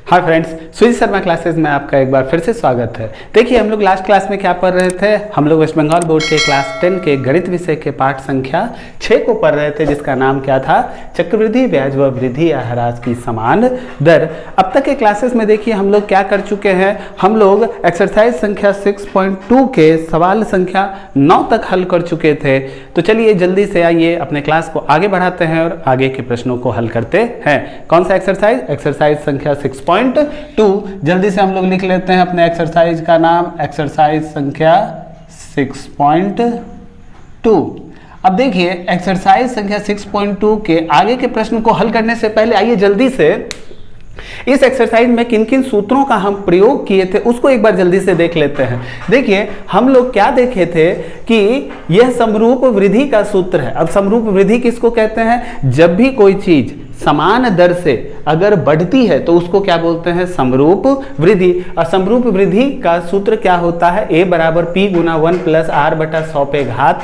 हाँ friends, Sujit Sharma classes में आपका एक बार फिर से स्वागत है। देखिए, हम लोग लास्ट क्लास में क्या पढ़ रहे थे। हम लोग वेस्ट बंगाल बोर्ड के क्लास 10 के गणित विषय के पाठ संख्या 6 को पढ़ रहे थे, जिसका नाम क्या था, चक्रवृद्धि ब्याज व वृद्धि या ह्रास की समान दर। अब तक के क्लासेस में देखिए हम लोग क्या कर चुके हैं। हम लोग एक्सरसाइज संख्या 6.2 के सवाल संख्या 9 तक हल कर चुके थे। तो चलिए जल्दी से आइए अपने क्लास को आगे बढ़ाते हैं और आगे के प्रश्नों को हल करते हैं। कौन सा एक्सरसाइज? एक्सरसाइज संख्या 6.2। जल्दी से हम लोग लिख लेते हैं अपने एक्सरसाइज का नाम, एक्सरसाइज संख्या 6.2। अब देखिए एक्सरसाइज संख्या 6.2 के आगे के प्रश्न को हल करने से पहले आइए जल्दी से इस एक्सरसाइज में किन किन सूत्रों का हम प्रयोग किए थे उसको एक बार जल्दी से देख लेते हैं। देखिए हम लोग क्या देखे थे कि यह समरूप वृद्धि का सूत्र है। अब समरूप वृद्धि किसको कहते हैं? जब भी कोई चीज समान दर से अगर बढ़ती है तो उसको क्या बोलते हैं? समरूप वृद्धि। और समरूप वृद्धि का सूत्र क्या होता है? A बराबर P गुना 1 प्लस R बटा 100 पे घात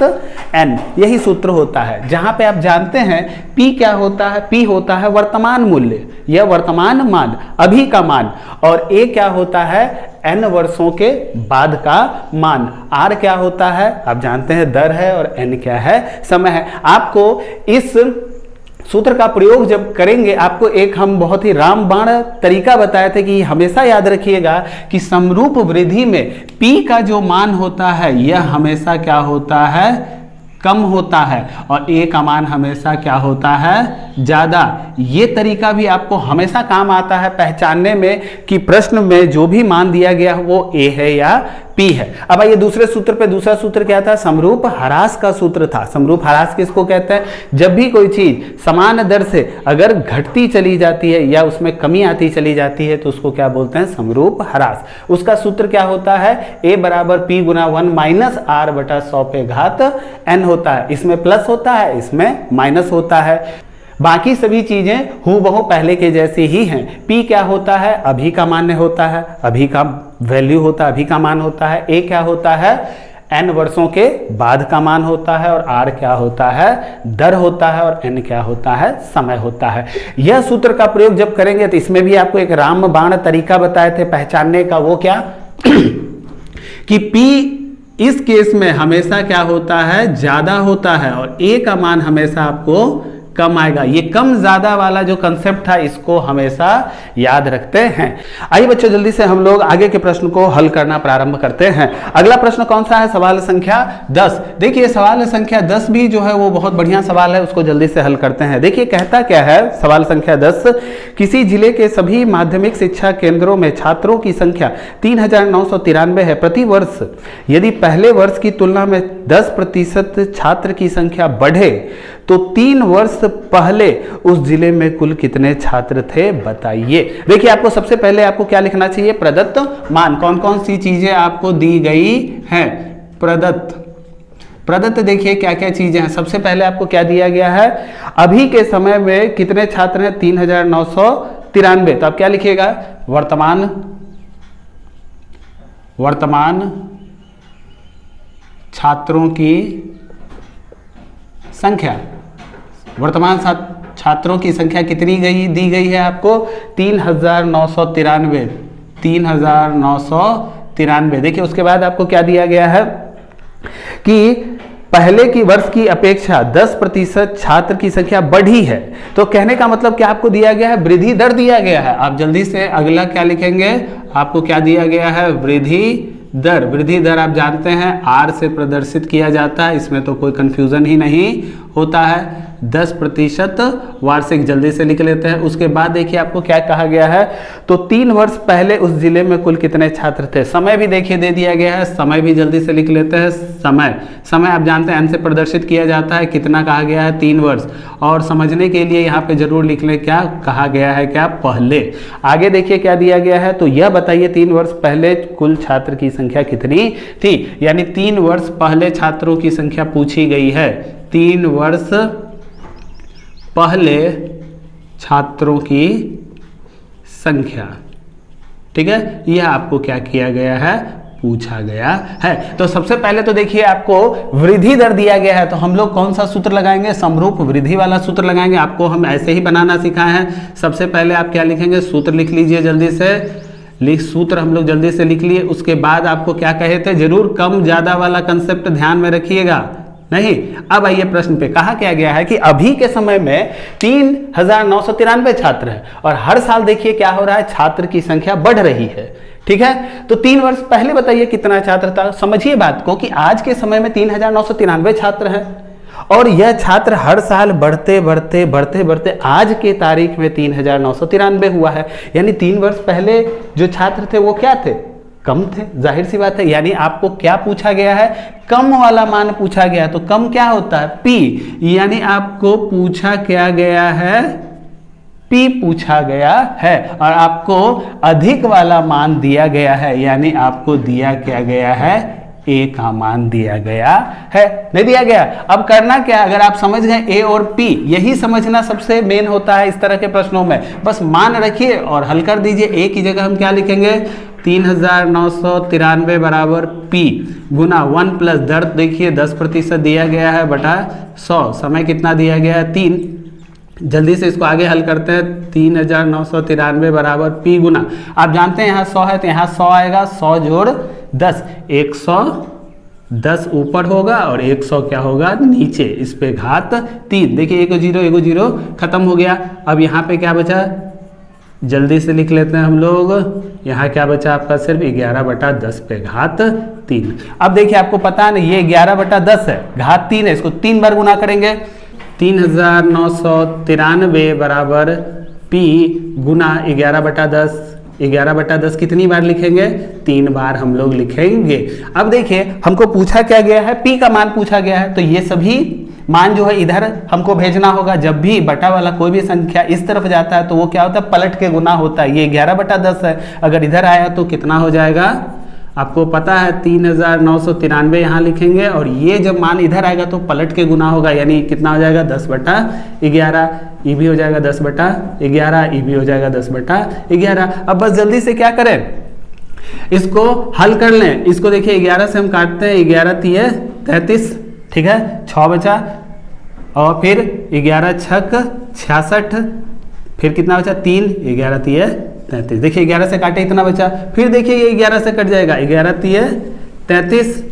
n, यही सूत्र होता है। जहां पे आप जानते हैं P क्या होता है? P होता है वर्तमान मूल्य या वर्तमान मान, अभी का मान, और A क्या होता है? n वर्षों के बाद का मान। R क्या होता है? आप जानते हैं दर है, और n क्या है? समय है। आपको इस सूत्र का प्रयोग जब करेंगे, आपको एक हम बहुत ही रामबाण तरीका बताए थे कि हमेशा याद रखिएगा कि समरूप वृद्धि में P का जो मान होता है यह हमेशा क्या होता है? कम होता है, और A का मान हमेशा क्या होता है? ज्यादा। ये तरीका भी आपको हमेशा काम आता है पहचानने में कि प्रश्न में जो भी मान दिया गया वो A है या P है। अब आइए दूसरे सूत्र पे। दूसरा सूत्र क्या था? समरूप ह्रास का सूत्र था। समरूप ह्रास किसको कहते हैं? जब भी कोई चीज समान दर से अगर घटती चली जाती है या उसमें कमी आती चली जाती है तो उसको क्या बोलते हैं? समरूप ह्रास। उसका सूत्र क्या होता है? A बराबर P गुना 1 माइनस R बटा 100 पे घात n होता है। इसमें प्लस होता है, इसमें माइनस होता है। बाकी सभी चीजें हूबहू पहले के जैसी ही हैं। P क्या होता है? अभी का मान्य होता है, अभी का वैल्यू होता है, अभी का मान होता है। A क्या होता है? n वर्षों के बाद का मान होता है, और R क्या होता है? दर होता है, और n क्या होता है? समय होता है। यह सूत्र का प्रयोग जब करेंगे तो इसमें भी आपको एक रामबाण तरीका बताए थे पहचानने का। वो क्या कि P इस केस में हमेशा क्या होता है? ज्यादा होता है, और A का मान हमेशा आपको कम आएगा। ये कम ज्यादा वाला जो कंसेप्ट था इसको हमेशा याद रखते हैं। आइए बच्चों जल्दी से हम लोग आगे के प्रश्न को हल करना प्रारंभ करते हैं। अगला प्रश्न कौन सा है? सवाल संख्या 10। देखिए सवाल संख्या 10 भी जो है वो बहुत बढ़िया सवाल है, उसको जल्दी से हल करते हैं। देखिए कहता क्या है सवाल संख्या 10, किसी जिले के सभी माध्यमिक शिक्षा केंद्रों में छात्रों की संख्या 3993 है। प्रति वर्ष यदि पहले वर्ष की तुलना में 10% छात्र की संख्या बढ़े तो 3 वर्ष पहले उस जिले में कुल कितने छात्र थे? बताइए। देखिए आपको सबसे पहले आपको क्या लिखना चाहिए? प्रदत्त मान। कौन कौन सी चीजें आपको दी गई हैं? प्रदत्त देखिए क्या क्या चीजें हैं। सबसे पहले आपको क्या दिया गया है? अभी के समय में कितने छात्र हैं? 3993। तो आप क्या लिखिएगा? वर्तमान छात्रों की संख्या। वर्तमान छात्रों की संख्या कितनी दी गई है आपको? 3993। 3993। देखिए उसके बाद आपको क्या दिया गया है कि पहले की वर्ष की अपेक्षा 10% छात्र की संख्या बढ़ी है। तो कहने का मतलब क्या आपको दिया गया है? वृद्धि दर दिया गया है। आप जल्दी से अगला क्या लिखेंगे? आपको क्या दिया गया है? वृद्धि दर। वृद्धि दर आप जानते हैं R से प्रदर्शित किया जाता है, इसमें तो कोई कंफ्यूजन ही नहीं होता है। 10% वार्षिक। जल्दी से लिख लेते हैं। उसके बाद देखिए आपको क्या कहा गया है? तो 3 वर्ष पहले उस जिले में कुल कितने छात्र थे? समय भी देखिए दे दिया गया है। समय भी जल्दी से लिख लेते हैं। समय आप जानते हैं n से प्रदर्शित किया जाता है। कितना कहा गया है? 3 वर्ष। और समझने के लिए यहाँ पे जरूर लिख लें क्या कहा गया है? क्या? पहले। आगे देखिए क्या दिया गया है? तो यह बताइए 3 वर्ष पहले कुल छात्र की संख्या कितनी थी? यानी 3 वर्ष पहले छात्रों की संख्या पूछी गई है। 3 वर्ष पहले छात्रों की संख्या। ठीक है, यह आपको क्या किया गया है? पूछा गया है। तो सबसे पहले तो देखिए आपको वृद्धि दर दिया गया है, तो हम लोग कौन सा सूत्र लगाएंगे, समरूप वृद्धि वाला सूत्र लगाएंगे। आपको हम ऐसे ही बनाना सिखाए हैं। सबसे पहले आप क्या लिखेंगे, सूत्र लिख लीजिए जल्दी से, सूत्र हम लोग जल्दी से लिख लिए। उसके बाद आपको क्या कहे थे, जरूर कम ज्यादा वाला कंसेप्ट ध्यान में रखिएगा। नहीं, अब आइए प्रश्न पे। कहा क्या गया है कि अभी के समय में 3,993 छात्र हैं और हर साल देखिए क्या हो रहा है, छात्र की संख्या बढ़ रही है। ठीक है, तो 3 वर्ष पहले बताइए कितना छात्र था। समझिए बात को कि आज के समय में 3,993 छात्र हैं और यह छात्र हर साल बढ़ते बढ़ते बढ़ते बढ़ते आज के तारीख में 3,993 हुआ है। यानी 3 वर्ष पहले जो छात्र थे वो क्या थे, कम थे। जाहिर सी बात है, यानी आपको क्या पूछा गया है, कम वाला मान पूछा गया। तो कम क्या होता है, पी, यानी आपको पूछा क्या गया है, पी पूछा गया है। और आपको अधिक वाला मान दिया गया है, यानी आपको दिया क्या गया है, ए का मान दिया गया है, नहीं दिया गया। अब करना क्या, अगर आप समझ गए ए और पी, यही समझना सबसे मेन होता है इस तरह के प्रश्नों में। बस मान रखिए और हल कर दीजिए। ए की जगह हम क्या लिखेंगे, 3,993 बराबर पी गुना 1 प्लस दर देखिए 10% दिया गया है बटा 100, समय कितना दिया गया है, 3। जल्दी से इसको आगे हल करते हैं। 3,993 बराबर पी गुना, आप जानते हैं यहाँ 100 है तो यहाँ 100 आएगा, 100 जोड़ 10, 110 ऊपर होगा और 100 क्या होगा नीचे, इस पे घात 3। देखिए एक जीरो खत्म हो गया। अब यहाँ पे क्या बचा, जल्दी से लिख लेते हैं हम लोग। यहाँ क्या बचा आपका, सिर्फ 11/10 पे घात 3। अब देखिए आपको पता है ना, ये 11/10 है, घात 3 है, इसको 3 बार गुना करेंगे। 3,993 बराबर पी गुना 11/10। 11/10 कितनी बार लिखेंगे, 3 बार हम लोग लिखेंगे। अब देखिए हमको पूछा क्या गया है, पी का मान पूछा गया है, तो ये सभी मान जो है इधर हमको भेजना होगा। जब भी बटा वाला कोई भी संख्या इस तरफ जाता है तो वो क्या होता है, पलट के गुना होता है। ये 11/10 है, अगर इधर आया तो कितना हो जाएगा, आपको पता है 3,993 यहाँ लिखेंगे और ये जब मान इधर आएगा तो पलट के गुना होगा, यानी कितना हो जाएगा, 10/11। ये भी हो जाएगा 10/11, ये भी हो जाएगा 10/11। अब बस जल्दी से क्या करें, इसको हल कर लें। इसको देखिए 11 से हम काटते हैं, 11 तिये 33, ठीक है, 6 बचा और फिर 11 छक 66, फिर कितना बचा 3, 11 तिये 33। देखिए 11 से काटे इतना बचा, फिर देखिए ये 11 से कट जाएगा, 11 तिये 33,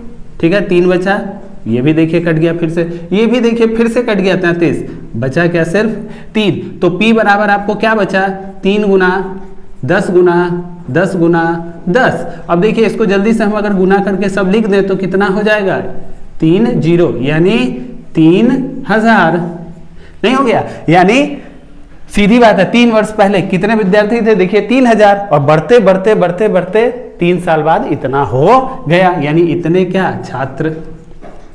ठीक है, 3 बचा, ये भी देखिए कट गया, फिर से ये भी देखिए फिर से कट गया 33, बचा क्या, सिर्फ 3। तो P बराबर आपको क्या बचा, 3 गुना 10 गुना 10 गुना 10। अब देखिए इसको जल्दी से हम अगर गुना करके सब लिख दें तो कितना हो जाएगा, 30, यानी 3000। नहीं हो गया, यानी सीधी बात है, 3 वर्ष पहले कितने विद्यार्थी थे, देखिए 3000 और बढ़ते बढ़ते बढ़ते बढ़ते 3 साल बाद इतना हो गया, यानी इतने क्या छात्र।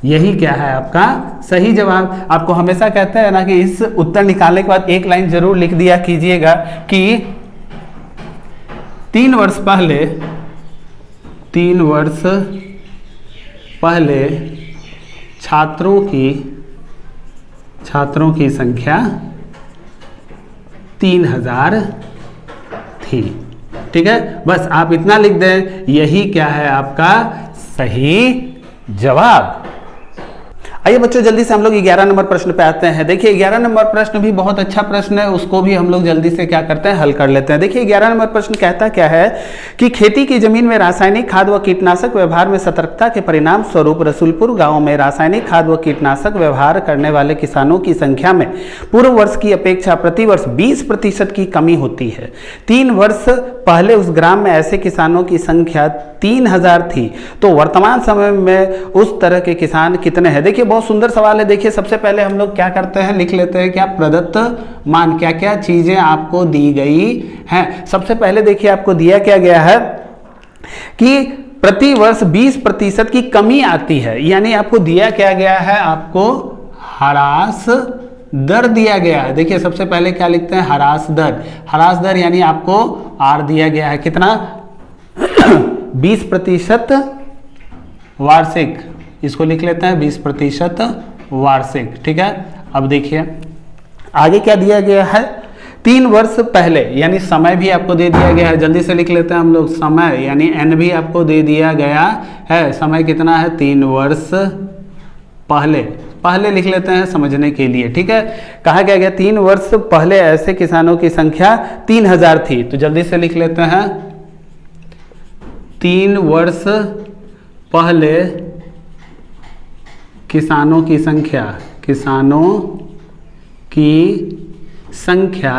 यही क्या है आपका सही जवाब। आपको हमेशा कहते हैं ना कि इस उत्तर निकालने के बाद एक लाइन जरूर लिख दिया कीजिएगा कि 3 वर्ष पहले छात्रों की संख्या 3000 थी। ठीक है, बस आप इतना लिख दें, यही क्या है आपका सही जवाब। आइए बच्चों जल्दी से हम लोग 11 नंबर प्रश्न पे आते हैं। देखिए 11 नंबर प्रश्न भी बहुत अच्छा प्रश्न है, उसको भी हम लोग जल्दी से क्या करते हैं, हल कर लेते हैं। देखिए 11 नंबर प्रश्न कहता क्या है कि खेती की जमीन में रासायनिक खाद व कीटनाशक व्यवहार में सतर्कता के परिणाम स्वरूप रसूलपुर गांव में रासायनिक खाद व कीटनाशक व्यवहार करने वाले किसानों की संख्या में पूर्व वर्ष की अपेक्षा प्रतिवर्ष 20% की कमी होती है। 3 वर्ष पहले उस ग्राम में ऐसे किसानों की संख्या 3000 थी, तो वर्तमान समय में उस तरह के किसान कितने हैं। देखिए बहुत सुंदर सवाल है। देखिए सबसे पहले हम लोग क्या करते हैं, लिख लेते हैं क्या प्रदत्त मान, क्या क्या चीजें आपको दी गई हैं। सबसे पहले देखिए आपको दिया क्या गया है कि प्रति वर्ष 20% की कमी आती है, यानी आपको दिया क्या गया है, आपको ह्रास दर दिया गया है। देखिए सबसे पहले क्या लिखते हैं, ह्रास दर। ह्रास दर यानी आपको आर दिया गया है कितना 20% वार्षिक, इसको लिख लेते हैं 20% वार्षिक। ठीक है, अब देखिए आगे क्या दिया गया है, 3 वर्ष पहले, यानी समय भी आपको दे दिया गया है, जल्दी से लिख लेते हैं हम लोग। समय यानी n भी आपको दे दिया गया है। समय कितना है? 3 वर्ष पहले। पहले लिख लेते हैं समझने के लिए, ठीक है। कहा गया 3 वर्ष पहले ऐसे किसानों की संख्या 3000 थी, तो जल्दी से लिख लेते हैं 3 वर्ष पहले किसानों की संख्या, किसानों की संख्या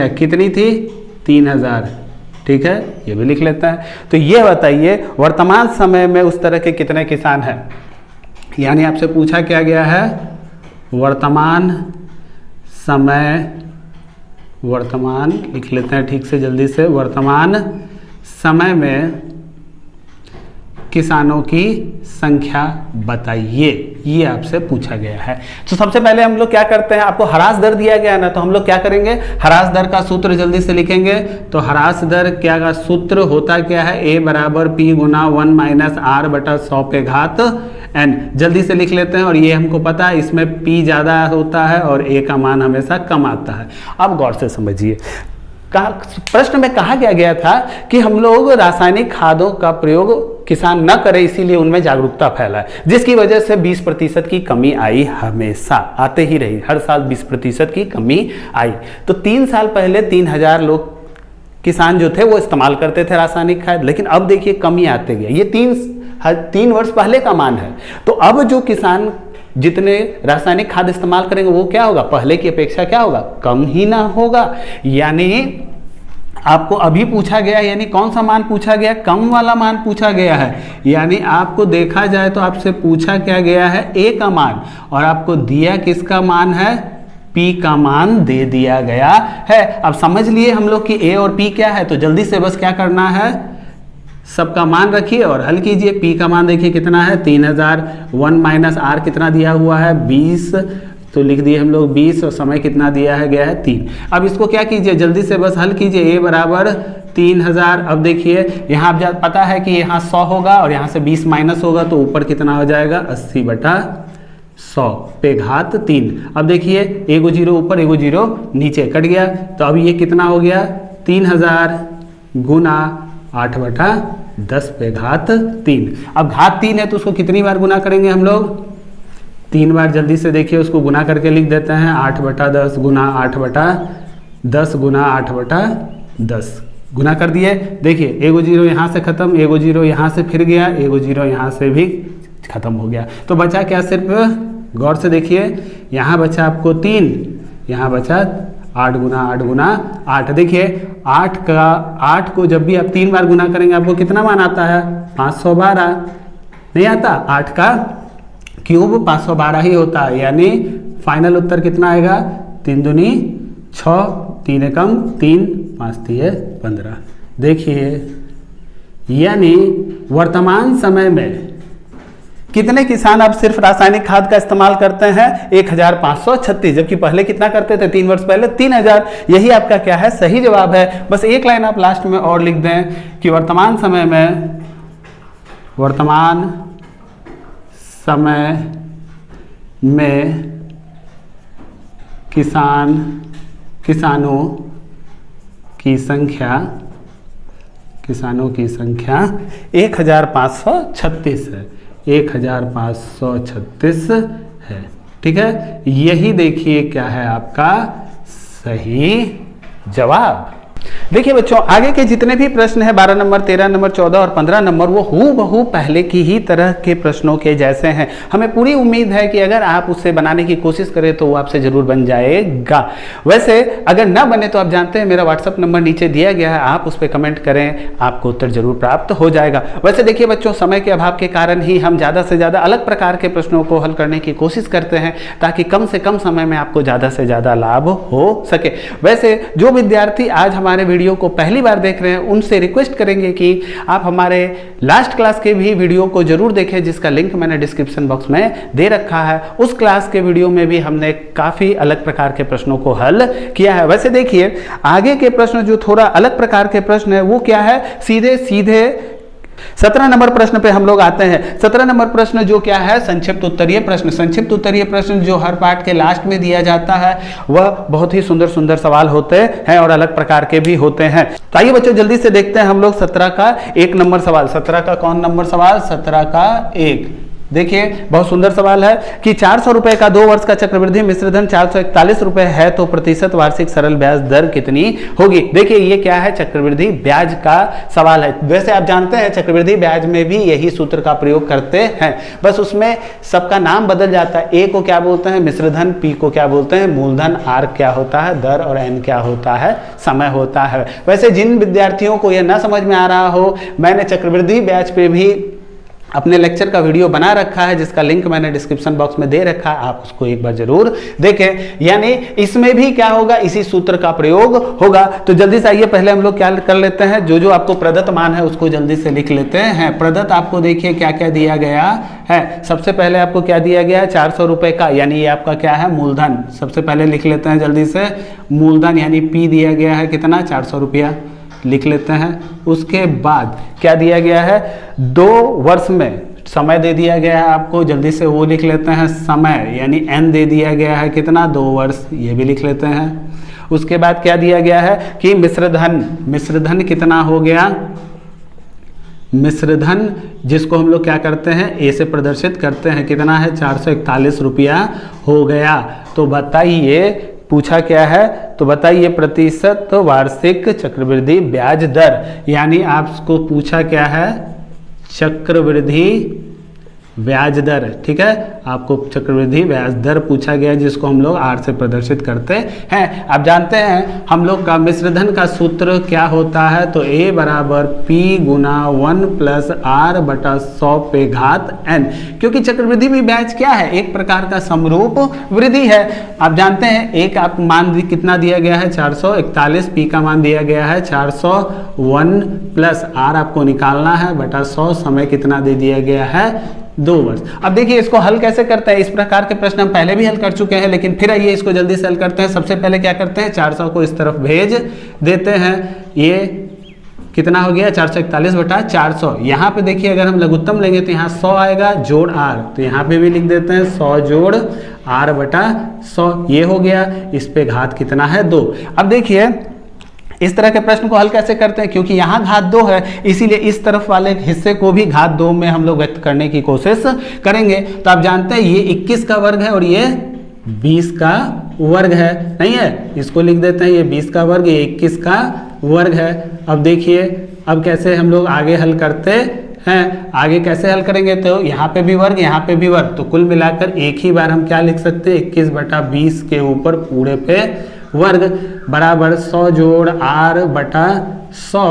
कितनी थी? 3000, ठीक है, ये भी लिख लेता है। तो ये बताइए वर्तमान समय में उस तरह के कितने किसान हैं, यानी आपसे पूछा क्या गया है? वर्तमान लिख लेते हैं ठीक से, जल्दी से। वर्तमान समय में किसानों की संख्या बताइए, ये आपसे पूछा गया है। तो सबसे पहले हम लोग क्या करते हैं, आपको ह्रास दर दिया गया है ना, तो हम लोग क्या करेंगे? ह्रास दर का सूत्र जल्दी से लिखेंगे। तो ह्रास दर क्या का सूत्र होता क्या है? A बराबर P गुना 1 माइनस R बटा 100 पे घात n। जल्दी से लिख लेते हैं, और ये हमको पता है इसमें P ज़्यादा होता है और A का मान हमेशा कम आता है। अब गौर से समझिए, प्रश्न में कहा गया था कि हम लोग रासायनिक खादों का प्रयोग किसान न करें, इसीलिए उनमें जागरूकता फैलाए, जिसकी वजह से 20% की कमी आई, हमेशा आते ही रही, हर साल 20% की कमी आई। तो 3 साल पहले 3000 लोग किसान जो थे वो इस्तेमाल करते थे रासायनिक खाद, लेकिन अब देखिए कमी आते गए। ये 3 वर्ष पहले का मान है। तो अब जो किसान जितने रासायनिक खाद इस्तेमाल करेंगे वो क्या होगा? पहले की अपेक्षा क्या होगा? कम ही ना होगा। यानी आपको अभी पूछा गया, यानी कौन सा मान पूछा गया? कम वाला मान पूछा गया है। यानी आपको देखा जाए तो आपसे पूछा क्या गया है? A का मान, और आपको दिया किसका मान है? P का मान दे दिया गया है। अब समझ लिए हम लोग कि A और P क्या है, तो जल्दी से बस क्या करना है? सबका मान रखिए और हल कीजिए। P का मान देखिए कितना है? 3000। 1 माइनस R कितना दिया हुआ है? 20, तो लिख दिए हम लोग 20, और समय कितना दिया है गया है? 3। अब इसको क्या कीजिए? जल्दी से बस हल कीजिए। A बराबर 3000। अब देखिए यहाँ आप पता है कि यहाँ 100 होगा और यहाँ से 20 माइनस होगा, तो ऊपर कितना हो जाएगा? 80 बटा 100 पे घात 3। अब देखिए एगो जीरो ऊपर एगो जीरो नीचे कट गया, तो अब ये कितना हो गया? 3000 गुना 8 बटा 10 पे घात 3। अब घात 3 है तो उसको कितनी बार गुना करेंगे हम लोग? 3 बार। जल्दी से देखिए उसको गुना करके लिख देते हैं। 8 बटा 10 गुना 8 बटा 10 गुना 8 बटा 10 गुना कर दिए। देखिए एगो जीरो यहाँ से खत्म, एगो जीरो यहाँ से फिर गया, एगो जीरो यहाँ से भी खत्म हो गया। तो बचा क्या? सिर्फ गौर से देखिए, यहाँ बचा आपको 3, यहाँ बचा 8 गुना 8। देखिए 8 को जब भी आप 3 बार गुना करेंगे आपको कितना मान आता है? 512 नहीं आता? 8 का क्यूब 512 ही होता है, यानी फाइनल उत्तर कितना आएगा? 3 दूनी 6, 3 एकम 3, 5 तिये 15। देखिए यानी वर्तमान समय में कितने किसान अब सिर्फ रासायनिक खाद का इस्तेमाल करते हैं? 1536, जबकि पहले कितना करते थे? 3 वर्ष पहले 3000। यही आपका क्या है? सही जवाब है। बस एक लाइन आप लास्ट में और लिख दें कि वर्तमान समय में किसानों की संख्या 1536 है। 1536 है, ठीक है। यही देखिए क्या है आपका सही जवाब। देखिए बच्चों, आगे के जितने भी प्रश्न हैं 12 नंबर, 13 नंबर, 14 और 15 नंबर, वो हूबहू पहले की ही तरह के प्रश्नों के जैसे हैं। हमें पूरी उम्मीद है कि अगर आप उससे बनाने की कोशिश करें तो वो आपसे जरूर बन जाएगा। वैसे अगर ना बने तो आप जानते हैं मेरा व्हाट्सअप नंबर नीचे दिया गया है, आप उस पर कमेंट करें, आपको उत्तर जरूर प्राप्त हो जाएगा। वैसे देखिए बच्चों, समय के अभाव के कारण ही हम ज़्यादा से ज़्यादा अलग प्रकार के प्रश्नों को हल करने की कोशिश करते हैं, ताकि कम से कम समय में आपको ज़्यादा से ज़्यादा लाभ हो सके। वैसे जो विद्यार्थी आज हमारे वीडियो को पहली बार देख रहे हैं, उनसे रिक्वेस्ट करेंगे कि आप हमारे लास्ट क्लास के भी वीडियो को जरूर देखें, जिसका लिंक मैंने डिस्क्रिप्शन बॉक्स में दे रखा है। उस क्लास के वीडियो में भी हमने काफ़ी अलग प्रकार के प्रश्नों को हल किया है। वैसे देखिए आगे के प्रश्न जो थोड़ा अलग प्रकार के प्रश्न है वो क्या है, सीधे सीधे 17 नंबर प्रश्न पे हम लोग आते हैं। 17 नंबर प्रश्न जो क्या है, संक्षिप्त उत्तरीय प्रश्न। संक्षिप्त उत्तरीय प्रश्न जो हर पाठ के लास्ट में दिया जाता है वह बहुत ही सुंदर सुंदर सवाल होते हैं और अलग प्रकार के भी होते हैं। तो आइए बच्चों जल्दी से देखते हैं हम लोग 17 का 1 नंबर सवाल। 17 का कौन नंबर सवाल? 17 का 1। देखिए बहुत सुंदर सवाल है कि 400 रुपए का 2 वर्ष का चक्रवृद्धि मिश्रधन 441 रुपए है तो प्रतिशत वार्षिक सरल ब्याज दर कितनी होगी। देखिए ये क्या है, चक्रवृद्धि ब्याज का सवाल है। वैसे आप जानते हैं चक्रवृद्धि ब्याज में भी यही सूत्र का प्रयोग करते हैं, बस उसमें सबका नाम बदल जाता है। ए को क्या बोलते हैं? मिश्रधन। पी को क्या बोलते हैं? मूलधन। आर क्या होता है? दर। और एन क्या होता है? समय होता है। वैसे जिन विद्यार्थियों को यह ना समझ में आ रहा हो, मैंने चक्रवृद्धि ब्याज पे भी अपने लेक्चर का वीडियो बना रखा है जिसका लिंक मैंने डिस्क्रिप्शन बॉक्स में दे रखा है, आप उसको एक बार जरूर देखें। यानी इसमें भी क्या होगा, इसी सूत्र का प्रयोग होगा। तो जल्दी से आइए पहले हम लोग क्या कर लेते हैं, जो जो आपको प्रदत्त मान है उसको जल्दी से लिख लेते हैं। प्रदत्त आपको देखिए क्या क्या दिया गया है। सबसे पहले आपको क्या दिया गया है? 400 रुपए का, यानी ये आपका क्या है? मूलधन। सबसे पहले लिख लेते हैं जल्दी से, मूलधन यानी पी दिया गया है कितना? 400 रुपया लिख लेते हैं। उसके बाद क्या दिया गया है? 2 वर्ष में समय दे दिया गया है आपको, जल्दी से वो लिख लेते हैं। समय यानी एन दे दिया गया है कितना? 2 वर्ष, ये भी लिख लेते हैं। उसके बाद क्या दिया गया है कि मिश्रधन, मिश्रधन कितना हो गया? मिश्रधन जिसको हम लोग क्या करते हैं? ए से प्रदर्शित करते हैं, कितना है? 441 रुपया हो गया। तो बताइए पूछा क्या है, तो बताइए प्रतिशत वार्षिक चक्रवृद्धि ब्याज दर, यानी आपको पूछा क्या है? चक्रवृद्धि ब्याज दर। ठीक है, आपको चक्रवृद्धि ब्याज दर पूछा गया जिसको हम लोग आर से प्रदर्शित करते हैं। आप जानते हैं हम लोग का मिश्रधन का सूत्र क्या होता है, तो ए बराबर पी गुना 1 प्लस आर बटा 100 पे घात एन, क्योंकि चक्रवृद्धि भी ब्याज क्या है? एक प्रकार का समरूप वृद्धि है। आप जानते हैं एक आप मान कितना दिया गया है? 441। पी का मान दिया गया है 401 प्लस आर आपको निकालना है बटा 100, समय कितना दे दिया गया है? 2 वर्ष। अब देखिए इसको हल कैसे करते हैं। इस प्रकार के प्रश्न हम पहले भी हल कर चुके हैं, लेकिन फिर आइए इसको जल्दी से हल करते हैं। सबसे पहले क्या करते हैं? 400 को इस तरफ भेज देते हैं। ये कितना हो गया? 441 बटा 400। यहाँ पे देखिए अगर हम लघुत्तम लेंगे तो यहाँ 100 आएगा जोड़ आर, तो यहाँ पे भी लिख देते हैं 100 जोड़ आर बटा 100, ये हो गया। इस पे घात कितना है? 2। अब देखिए इस तरह के प्रश्न को हल कैसे करते हैं, क्योंकि यहाँ घात 2 है इसीलिए इस तरफ वाले हिस्से को भी घात 2 में हम लोग व्यक्त करने की कोशिश करेंगे। तो आप जानते हैं ये 21 का वर्ग है और ये 20 का वर्ग है, नहीं है? इसको लिख देते हैं, ये 20 का वर्ग, ये 21 का वर्ग है। अब देखिए अब कैसे हम लोग आगे हल करते हैं। आगे कैसे हल करेंगे, तो यहाँ पे भी वर्ग, यहाँ पे भी वर्ग, तो कुल मिलाकर एक ही बार हम क्या लिख सकते हैं? 21 बटा 20 के ऊपर पूरे पे वर्ग बराबर 100 जोड़ आर बटा 100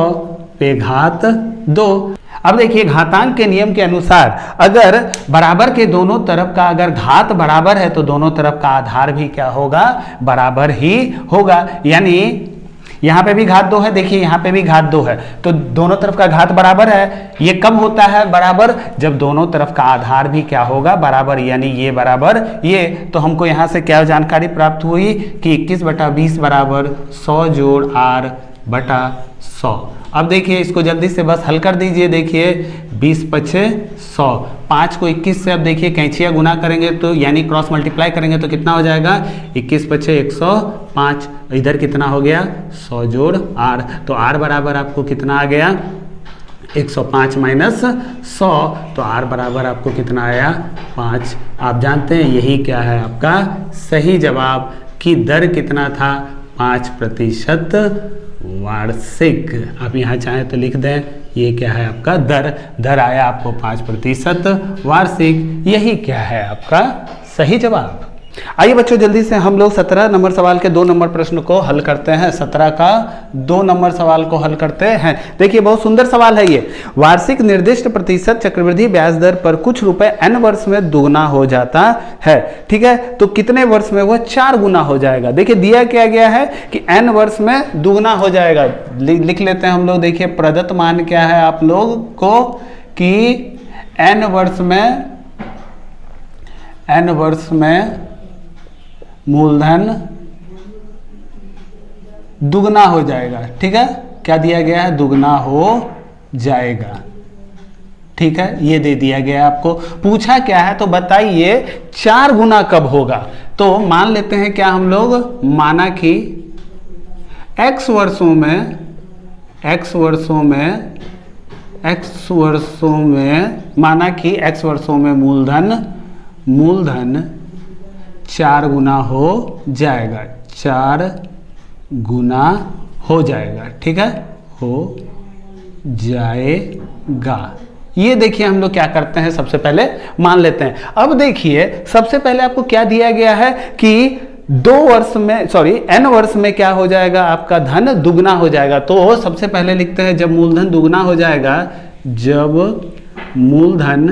पे घात 2। अब देखिए घातांक के नियम के अनुसार अगर बराबर के दोनों तरफ का अगर घात बराबर है तो दोनों तरफ का आधार भी क्या होगा? बराबर ही होगा। यानी यहाँ पे भी घात 2 है, देखिए यहाँ पे भी घात 2 है, तो दोनों तरफ का घात बराबर है। ये कब होता है बराबर? जब दोनों तरफ का आधार भी क्या होगा? बराबर, यानी ये बराबर ये। तो हमको यहाँ से क्या जानकारी प्राप्त हुई कि 21 बटा 20 बराबर 100 जोड़ आर बटा 100। अब देखिए इसको जल्दी से बस हल कर दीजिए। देखिए 20 पछे 100, 5 को 21 से अब देखिए कैंचिया गुना करेंगे तो यानी क्रॉस मल्टीप्लाई करेंगे तो कितना हो जाएगा? 21 पछे 105, इधर कितना हो गया? 100 जोड़ आर, तो आर बराबर आपको कितना आ गया? 105 माइनस 100, तो आर बराबर आपको कितना आया? 5। आप जानते हैं यही क्या है आपका सही जवाब कि दर कितना था? 5% वार्षिक। आप यहाँ चाहें तो लिख दें, ये क्या है आपका? दर आया आपको 5% वार्षिक। यही क्या है आपका सही जवाब। आइए बच्चों जल्दी से हम लोग 17 नंबर सवाल के 2 नंबर प्रश्न को हल करते हैं। 17 का 2 नंबर सवाल को हल करते हैं। देखिए बहुत सुंदर सवाल है ये। वार्षिक निर्दिष्ट प्रतिशत चक्रवृद्धि ब्याज दर पर कुछ रुपए n वर्ष में दुगना हो जाता है। ठीक है, तो कितने वर्ष में वह 4 गुना हो जाएगा? देखिए दिया क्या गया है कि n वर्ष में दुगना हो जाएगा। लिख लेते हैं हम लोग। देखिए प्रदत्त मान क्या है आप लोग को कि n वर्ष में मूलधन दुगना हो जाएगा। ठीक है, क्या दिया गया है? दुगना हो जाएगा। ठीक है, ये दे दिया गया आपको। पूछा क्या है तो बताइए 4 गुना कब होगा। तो मान लेते हैं क्या हम लोग, माना कि x वर्षों में माना कि x वर्षों में मूलधन 4 गुना हो जाएगा, 4 गुना हो जाएगा, ठीक है, हो जाएगा। ये देखिए हम लोग क्या करते हैं, सबसे पहले मान लेते हैं। अब देखिए सबसे पहले आपको क्या दिया गया है कि n वर्ष में क्या हो जाएगा, आपका धन दुगना हो जाएगा। तो सबसे पहले लिखते हैं जब मूलधन दुगना हो जाएगा, जब मूलधन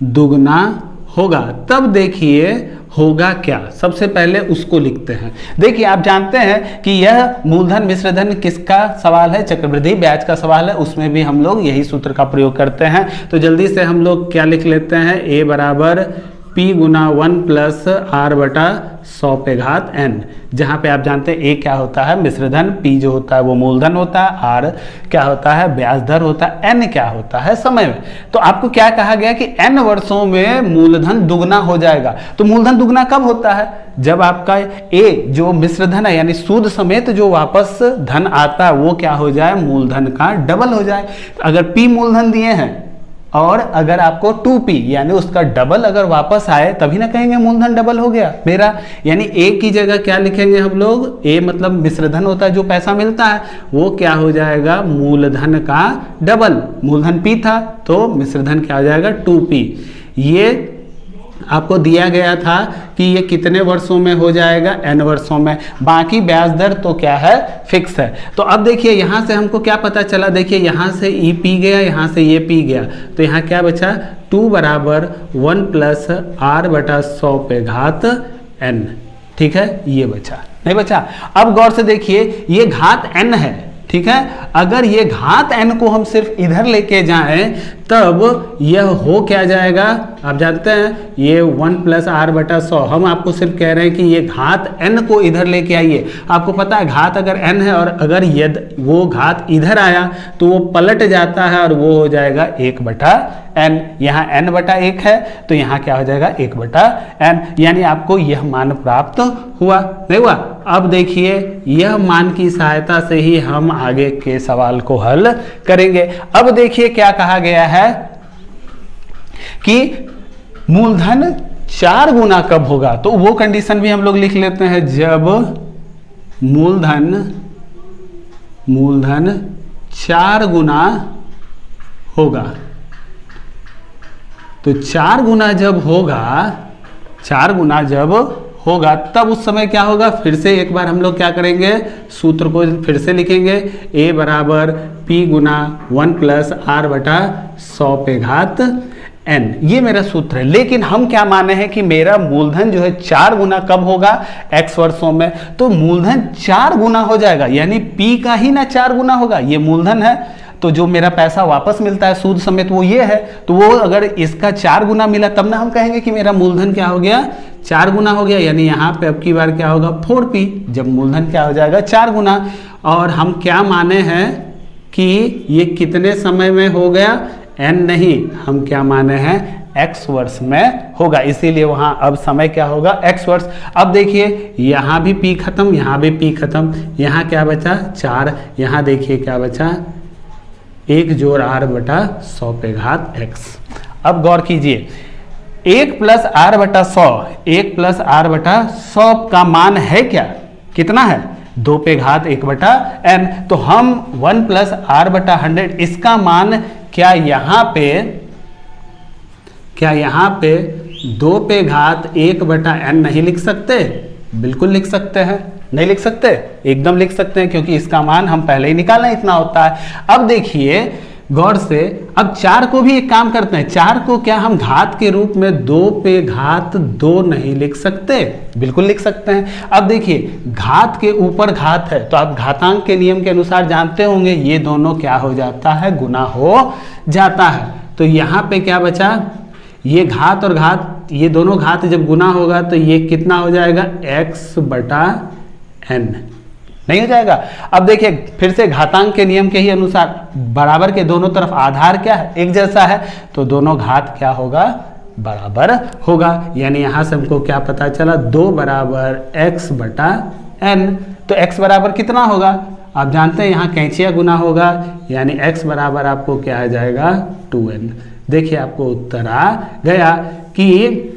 दुगना होगा तब देखिए होगा क्या, सबसे पहले उसको लिखते हैं। देखिए आप जानते हैं कि यह मूलधन मिश्रधन किसका सवाल है, चक्रवृद्धि ब्याज का सवाल है, उसमें भी हम लोग यही सूत्र का प्रयोग करते हैं। तो जल्दी से हम लोग क्या लिख लेते हैं, a बराबर p गुना 1 प्लस r बटा 100 पे घात n, जहाँ पे आप जानते हैं a क्या होता है मिश्रधन, p जो होता है वो मूलधन होता है, r क्या होता है ब्याज दर होता है, n क्या होता है समय में। तो आपको क्या कहा गया कि n वर्षों में मूलधन दुगना हो जाएगा। तो मूलधन दुगना कब होता है, जब आपका a जो मिश्रधन है यानी सूद समेत जो वापस धन आता है वो क्या हो जाए, मूलधन का डबल हो जाए। अगर p मूलधन दिए हैं और अगर आपको 2p यानी उसका डबल अगर वापस आए तभी ना कहेंगे मूलधन डबल हो गया मेरा। यानी a की जगह क्या लिखेंगे हम लोग, a मतलब मिश्रधन होता है जो पैसा मिलता है, वो क्या हो जाएगा मूलधन का डबल। मूलधन p था तो मिश्रधन क्या हो जाएगा 2p। ये आपको दिया गया था कि ये कितने वर्षों में हो जाएगा, n वर्षों में। बाकी ब्याज दर तो क्या है, फिक्स है। तो अब देखिए यहाँ से हमको क्या पता चला, देखिए यहाँ से e पी गया, यहाँ से ये पी गया, तो यहाँ क्या बचा 2 बराबर 1 प्लस r बटा 100 पे घात n, ठीक है, ये बचा नहीं बचा। अब गौर से देखिए ये घात n है, ठीक है, अगर ये घात n को हम सिर्फ इधर लेके जाएं तब यह हो क्या जाएगा, आप जानते हैं ये 1 प्लस r बटा 100। हम आपको सिर्फ कह रहे हैं कि ये घात n को इधर लेके आइए। आपको पता है घात अगर n है और अगर यदि वो घात इधर आया तो वो पलट जाता है और वो हो जाएगा 1 बटा n। यहाँ n बटा 1 है तो यहाँ क्या हो जाएगा 1 बटा n, यानी आपको यह मान प्राप्त हुआ नहीं हुआ। अब देखिए यह मान की सहायता से ही हम आगे के सवाल को हल करेंगे। अब देखिए क्या कहा गया है कि मूलधन 4 गुना कब होगा, तो वो कंडीशन भी हम लोग लिख लेते हैं, जब मूलधन 4 गुना होगा। तो 4 गुना जब होगा तब उस समय क्या होगा, फिर से एक बार हम लोग क्या करेंगे, सूत्र को फिर से लिखेंगे, a बराबर p गुना 1 प्लस r बटा 100 पे घात n, ये मेरा सूत्र है। लेकिन हम क्या माने हैं कि मेरा मूलधन जो है 4 गुना कब होगा, x वर्षों में, तो मूलधन 4 गुना हो जाएगा, यानी p का ही ना 4 गुना होगा। ये मूलधन है तो जो मेरा पैसा वापस मिलता है सूद समेत वो ये है, तो वो अगर इसका 4 गुना मिला तब ना हम कहेंगे कि मेरा मूलधन क्या हो गया, 4 गुना हो गया। यानी यहाँ पे अब की बार क्या होगा 4p, जब मूलधन क्या हो जाएगा 4 गुना। और हम क्या माने हैं कि ये कितने समय में हो गया, n नहीं, हम क्या माने हैं x वर्ष में होगा, इसीलिए वहां अब समय क्या होगा x वर्ष। अब देखिए यहाँ भी p खत्म, यहाँ भी p खत्म, यहाँ क्या बचा 4, यहाँ देखिए क्या बचा 1 जोड़ r बटा 100 पे घात x। अब गौर कीजिए 1 प्लस r बटा 100, 1 प्लस r बटा 100 का मान है क्या, कितना है 2 पे घात 1 बटा n। तो हम 1 प्लस r बटा 100 इसका मान क्या यहाँ पे 2 पे घात 1 बटा n नहीं लिख सकते, बिल्कुल लिख सकते हैं, नहीं लिख सकते, एकदम लिख सकते हैं, क्योंकि इसका मान हम पहले ही निकालना इतना होता है। अब देखिए गौर से, अब 4 को भी एक काम करते हैं, 4 को क्या हम घात के रूप में 2 पे घात 2 नहीं लिख सकते, बिल्कुल लिख सकते हैं। अब देखिए घात के ऊपर घात है तो आप घातांक के नियम के अनुसार जानते होंगे ये दोनों क्या हो जाता है, गुना हो जाता है। तो यहाँ पे क्या बचा, ये घात और घात, ये दोनों घात जब गुना होगा तो ये कितना हो जाएगा x बटा n, नहीं हो जाएगा। अब देखिए फिर से घातांक के नियम के ही अनुसार बराबर के दोनों तरफ आधार क्या है, एक जैसा है, तो दोनों घात क्या होगा, बराबर होगा। यानी यहां से हमको क्या पता चला, 2 बराबर x बटा n। तो x बराबर कितना होगा, आप जानते हैं यहाँ कैंचिया गुना होगा, यानी x बराबर आपको क्या आ जाएगा 2n। देखिए आपको उत्तर आ गया कि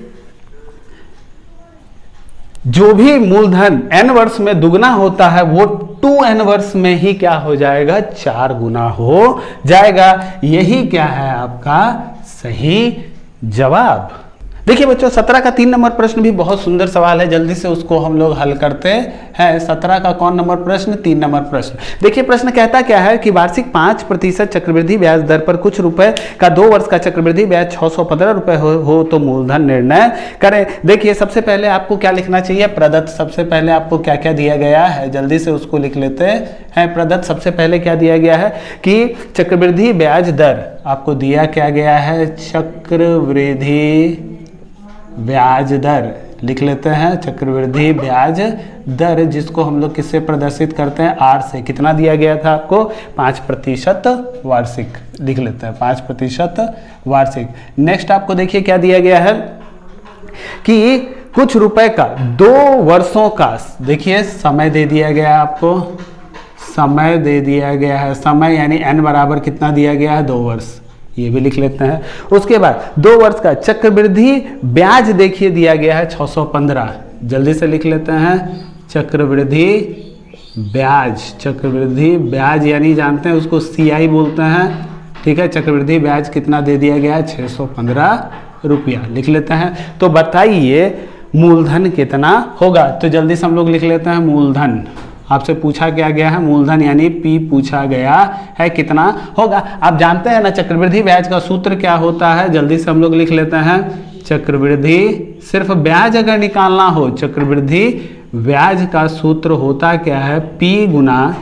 जो भी मूलधन n वर्ष में दुगना होता है वो 2n वर्ष में ही क्या हो जाएगा, 4 गुना हो जाएगा। यही क्या है आपका सही जवाब। देखिए बच्चों 17 का 3 नंबर प्रश्न भी बहुत सुंदर सवाल है, जल्दी से उसको हम लोग हल करते हैं। 17 का कौन नंबर प्रश्न, 3 नंबर प्रश्न। देखिए प्रश्न कहता क्या है कि वार्षिक 5% चक्रवृद्धि ब्याज दर पर कुछ रुपए का 2 वर्ष का चक्रवृद्धि ब्याज 615 रुपए हो तो मूलधन निर्णय करें। देखिए सबसे पहले आपको क्या लिखना चाहिए, प्रदत्त। सबसे पहले आपको क्या क्या दिया गया है, जल्दी से उसको लिख लेते हैं। प्रदत्त सबसे पहले क्या दिया गया है कि चक्रवृद्धि ब्याज दर आपको दिया क्या गया है, चक्रवृद्धि ब्याज दर लिख लेते हैं। चक्रवृद्धि ब्याज दर जिसको हम लोग किससे प्रदर्शित करते हैं, R से। कितना दिया गया था आपको, 5% वार्षिक लिख लेते हैं, 5% वार्षिक। नेक्स्ट आपको देखिए क्या दिया गया है कि कुछ रुपए का 2 वर्षों का, देखिए समय दे दिया गया है आपको, समय दे दिया गया है, समय यानी n बराबर कितना दिया गया है, 2 वर्ष, ये भी लिख लेते हैं। उसके बाद 2 वर्ष का चक्रवृद्धि ब्याज देखिए दिया गया है 615, जल्दी से लिख लेते हैं। चक्रवृद्धि ब्याज, चक्रवृद्धि ब्याज यानी जानते हैं उसको CI बोलते हैं, ठीक है। चक्रवृद्धि ब्याज कितना दे दिया गया है, 615 रुपया लिख लेते हैं। तो बताइए मूलधन कितना होगा, तो जल्दी से हम लोग लिख लेते हैं मूलधन। आपसे पूछा क्या गया है, मूलधन यानी P पूछा गया है, कितना होगा। आप जानते हैं ना चक्रवृद्धि ब्याज का सूत्र क्या होता है, जल्दी से हम लोग लिख लेते हैं। चक्रवृद्धि, सिर्फ ब्याज अगर निकालना हो, चक्रवृद्धि ब्याज का सूत्र होता क्या है, P गुना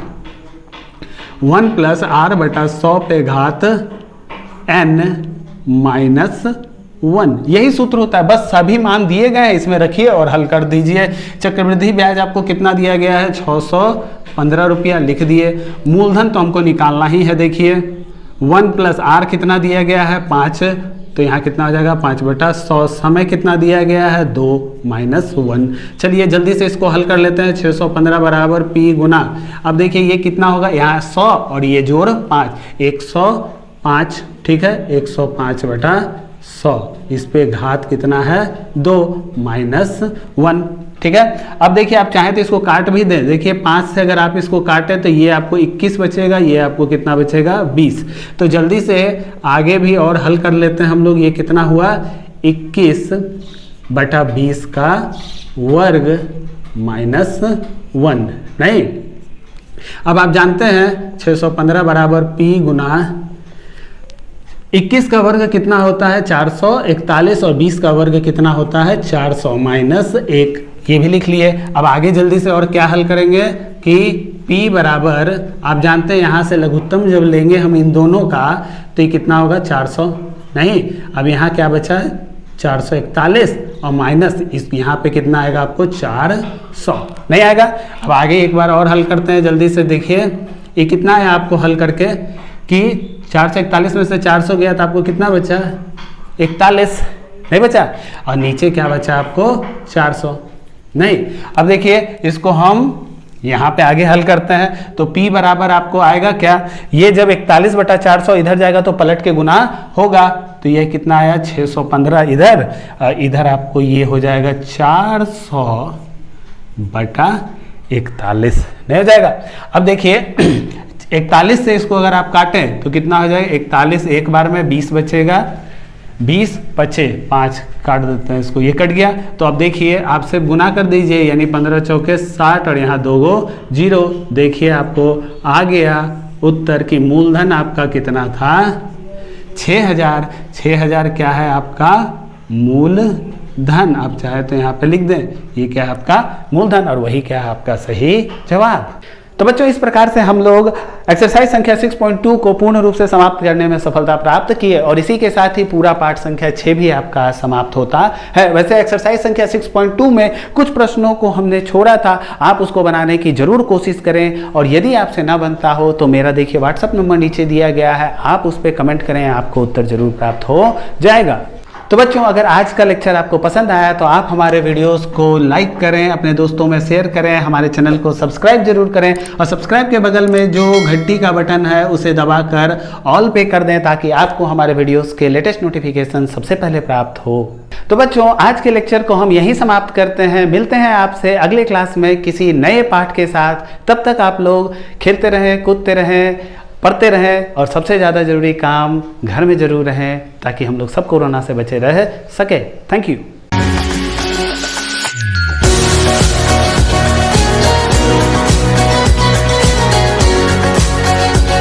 1 + R बटा 100 पे घात n माइनस 1, यही सूत्र होता है। बस सभी मान दिए गए हैं, इसमें रखिए और हल कर दीजिए। चक्रवृद्धि ब्याज आपको कितना दिया गया है, 615 रुपया लिख दिए। मूलधन तो हमको निकालना ही है, देखिए 1 + R कितना दिया गया है, 5, तो यहाँ कितना हो जाएगा 5/100। समय कितना दिया गया है, 2 - 1। चलिए जल्दी से इसको हल कर लेते हैं। 615 बराबर P गुना, अब देखिए ये कितना होगा, यहाँ 100 और ये जोड़ 5, 105, ठीक है, 105/100। इस पे घात कितना है, 2 - 1, ठीक है। अब देखिए आप चाहें तो इसको काट भी दें, देखिए 5 से अगर आप इसको काटें तो ये आपको 21 बचेगा, ये आपको कितना बचेगा, 20। तो जल्दी से आगे भी और हल कर लेते हैं हम लोग। ये कितना हुआ, 21/20 का वर्ग -1, नहीं। अब आप जानते हैं 615 बराबर P गुना 21 का वर्ग कितना होता है, 441, और 20 का वर्ग कितना होता है, 400 - 1, ये भी लिख लिए। अब आगे जल्दी से और क्या हल करेंगे कि P बराबर, आप जानते हैं यहाँ से लघुत्तम जब लेंगे हम इन दोनों का तो ये कितना होगा, 400, नहीं। अब यहाँ क्या बचा है, 441 और माइनस इस यहाँ पे कितना आएगा आपको, 400 नहीं आएगा। अब आगे एक बार और हल करते हैं जल्दी से। देखिए ये कितना है आपको हल करके कि 441 में से 400 गया तो आपको कितना बचा, 41 नहीं बचा, और नीचे क्या बचा आपको, 400 नहीं। अब देखिए इसको हम यहाँ पे आगे हल करते हैं तो P बराबर आपको आएगा क्या, ये जब 41/400 इधर जाएगा तो पलट के गुना होगा, तो ये कितना आया 615 इधर, इधर आपको ये हो जाएगा 400/41 नहीं हो जाएगा। अब देखिए 41 से इसको अगर आप काटें तो कितना हो जाएगा, 41 एक बार में 20 बचेगा, 20 बचे 5 काट देते हैं इसको, ये कट गया। तो अब देखिए आप सिर्फ गुना कर दीजिए, यानी 15 चौके 60 और यहाँ 2 गो 0। देखिए आपको आ गया उत्तर की मूलधन आपका कितना था, 6000। 6000 क्या है आपका मूलधन, आप चाहे तो यहाँ पे लिख दें, ये क्या है आपका मूलधन, और वही क्या है आपका सही जवाब। तो बच्चों इस प्रकार से हम लोग एक्सरसाइज संख्या 6.2 को पूर्ण रूप से समाप्त करने में सफलता प्राप्त की है और इसी के साथ ही पूरा पाठ संख्या 6 भी आपका समाप्त होता है। वैसे एक्सरसाइज संख्या 6.2 में कुछ प्रश्नों को हमने छोड़ा था, आप उसको बनाने की जरूर कोशिश करें और यदि आपसे ना बनता हो तो मेरा देखिए व्हाट्सएप नंबर नीचे दिया गया है, आप उस पर कमेंट करें, आपको उत्तर जरूर प्राप्त हो जाएगा। तो बच्चों अगर आज का लेक्चर आपको पसंद आया तो आप हमारे वीडियोस को लाइक करें, अपने दोस्तों में शेयर करें, हमारे चैनल को सब्सक्राइब जरूर करें और सब्सक्राइब के बगल में जो घंटी का बटन है उसे दबाकर ऑल पे कर दें ताकि आपको हमारे वीडियोस के लेटेस्ट नोटिफिकेशन सबसे पहले प्राप्त हो। तो बच्चों आज के लेक्चर को हम यहीं समाप्त करते हैं, मिलते हैं आपसे अगले क्लास में किसी नए पाठ के साथ। तब तक आप लोग खेलते रहें, कूदते रहें, पढ़ते रहें और सबसे ज़्यादा जरूरी काम घर में जरूर रहें ताकि हम लोग सब कोरोना से बचे रह सके। Thank you.